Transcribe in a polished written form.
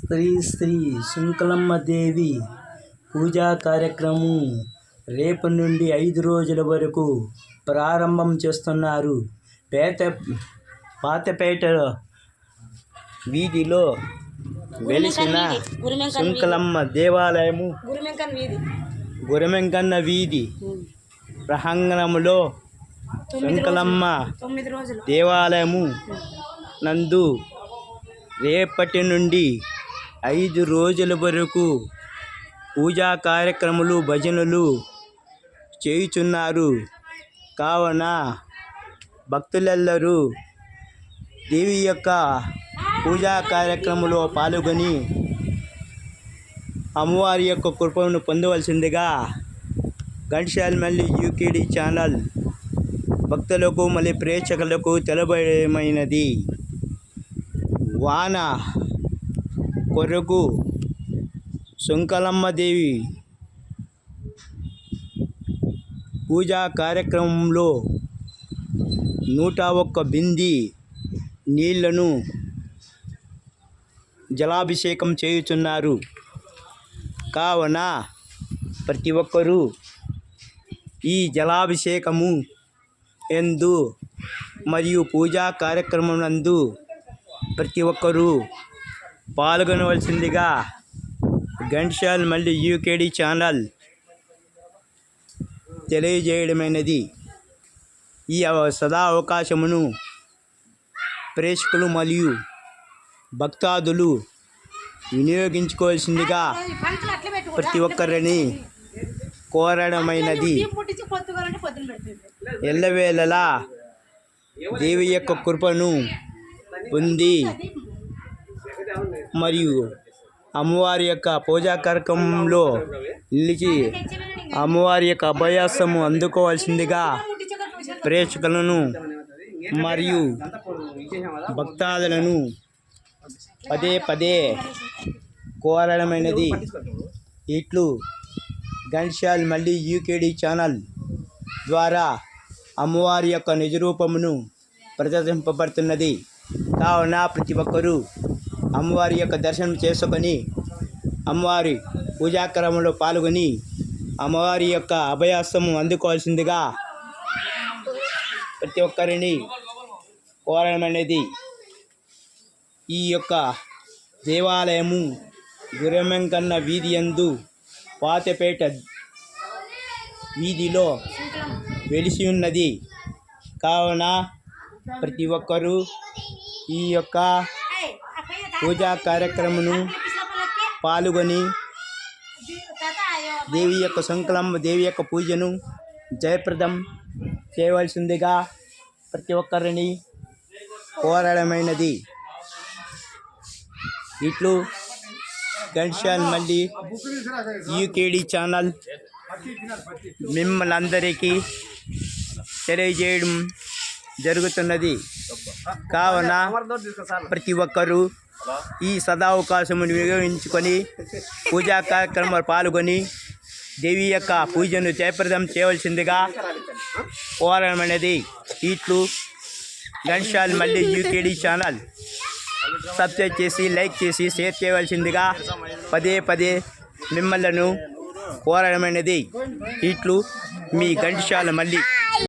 శ్రీ శంకులమ్మ దేవి పూజా కార్యక్రమం రేపు నుండి 5 రోజుల వరకు ప్రారంభం చేస్తున్నారు. పాతపేట వీధిలో వెలిసిన శంకులమ్మ దేవాలయము గురమెంకన్న వీధి ప్రాంగణంలో శంకులమ్మ దేవాలయము నందు రేపటి నుండి 5 రోజుల వరకు పూజా కార్యక్రమాలు భజనలు చేయుచున్నారు. కావున భక్తులెల్లరూ దేవి యొక్క పూజా కార్యక్రమంలో పాల్గొని అమ్మవారి యొక్క కృపను పొందవలసిందిగా ఘంటసాల మల్లి యూకేడి ఛానల్ భక్తులకు మళ్ళీ ప్రేక్షకులకు తెలబడమైనది. వాన కొరకు శంకులమ్మ దేవి పూజా కార్యక్రమంలో 101 బింది నీళ్లను జలాభిషేకం చేయుచున్నారు. కావున ప్రతి ఒక్కరూ ఈ జలాభిషేకము యందు మరియు పూజా కార్యక్రమం నందు ప్రతి ఒక్కరూ పాల్గొనవలసిందిగా ఘంటసాల మల్లి యూకేడి ఛానల్ తెలియజేయడమైనది. ఈ సదా అవకాశమును ప్రేక్షకులు మరియు భక్తాదులు వినియోగించుకోవాల్సిందిగా ప్రతి ఒక్కరిని కోరడమైనది. ఎల్లవేళలా దేవి యొక్క కృపను పొంది మరియు అమ్మవారి యొక్క పూజా కార్యక్రమంలో నిలిచి అమ్మవారి యొక్క అభయాసము అందుకోవాల్సిందిగా ప్రేక్షకులను మరియు భక్తాదులను పదే కోరడమైనది. ఇట్లు ఘంటసాల మల్లి యూకేడి ఛానల్ ద్వారా అమ్మవారి యొక్క నిజరూపమును ప్రదర్శింపబడుతున్నది. కావున ప్రతి ఒక్కరూ అమ్మవారి యొక్క దర్శనం చేసుకొని అమ్మవారి పూజాక్రమంలో పాల్గొని అమ్మవారి యొక్క అభయాస్తము అందుకోవాల్సిందిగా ప్రతి ఒక్కరిని కోరడం అనేది. ఈ యొక్క దేవాలయము గురమెంకన్న వీధి యందు పాతపేట వీధిలో వెలిసి ఉన్నది. కావున ప్రతి ఒక్కరూ ఈ యొక్క పూజా కార్యక్రమను పాల్గొని దేవి యొక్క శంకులమ్మ దేవి యొక్క పూజను జయప్రదం చేయవలసిందిగా ప్రతి ఒక్కరిని కోరడమైనది. ఇట్లు ఘంటసాల మల్లి యూకేడి ఛానల్ మిమ్మల్ని అందరికీ తెలియజేయడం జరుగుతున్నది. కావున ప్రతి ఒక్కరూ ఈ సదావకాశమును వినియోగించుకొని పూజా కార్యక్రమాలు పాల్గొని దేవి యొక్క పూజను జయప్రదం చేయవలసిందిగా కోరడమైనది. ఇట్లు ఘంటసాల మల్లి యూకేడి ఛానల్ సబ్స్క్రైబ్ చేసి లైక్ చేసి షేర్ చేయవలసిందిగా పదే మిమ్మల్ని కోరడమైనది. ఇట్లు మీ ఘంటసాల మల్లి.